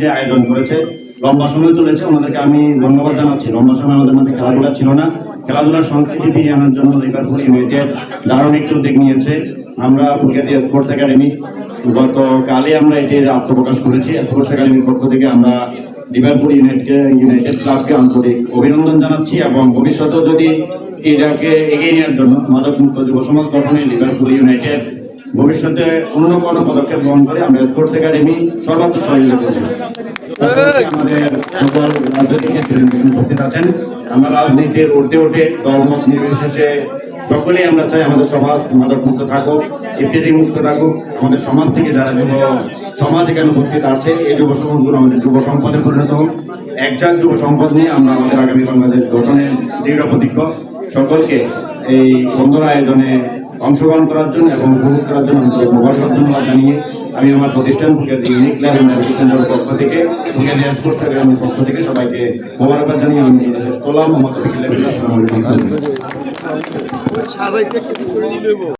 যে আয়োজন করেছে লম্বা সময় চলেছে, ওনাদেরকে আমি ধন্যবাদ জানাচ্ছি। লম্বা সময় আমাদের মধ্যে খেলাধুলা ছিল না, খেলাধুলার সংস্কৃতি ফিরিয়ে আনার জন্য লিভারপুল ইউনাইটেড দারুণ একটি উদ্যোগ নিয়েছে। আমরা ফুলগাজী স্পোর্টস একাডেমি গতকালই আমরা এটির আত্মপ্রকাশ করেছি। স্পোর্টস একাডেমির পক্ষ থেকে আমরা লিভারপুল ইউনাইটেড ক্লাবকে আন্তরিক অভিনন্দন জানাচ্ছি এবং ভবিষ্যতেও যদি এটাকে এগিয়ে নেওয়ার জন্য মাদকমুক্ত যুব সমাজ গঠনে লিভারপুল ইউনাইটেড ভবিষ্যতে অন্য কোনো পদক্ষেপ গ্রহণ করে আমরা স্পোর্টস একাডেমি সর্বাত্মক সহযোগিতা করব। আমাদের সকল রাজনৈতিক উপস্থিত আছেন, আমরা রাজনীতির উঠতে উঠে দলমত নির্বিশেষে সকলেই আমরা চাই আমাদের সমাজ মাদক মুক্ত থাকুক, ইফতিজিং মুক্ত থাকুক। আমাদের সমাজ থেকে যারা যুব সমাজ এখানে উপস্থিত আছে, এই যুব সমাজগুলো আমাদের যুব সম্পদে পরিণত হোক। একজাত যুব সম্পদ নিয়ে আমরা আমাদের আগামী বাংলাদেশ গঠনের দৃঢ় প্রতিজ্ঞ। সকলকে এই সুন্দর আয়োজনে অংশগ্রহণ করার জন্য এবং উপভোগ করার জন্য মোবারক ধন্যবাদ জানিয়ে আমি আমার প্রতিষ্ঠান ফুলগাজী ইউনিক ক্লাব এন্ড পক্ষ থেকে ফুলগাজী স্পোর্টস একাডেমির পক্ষ থেকে সবাইকে মোবারকবাদ জানিয়ে আমি শেষ করলাম।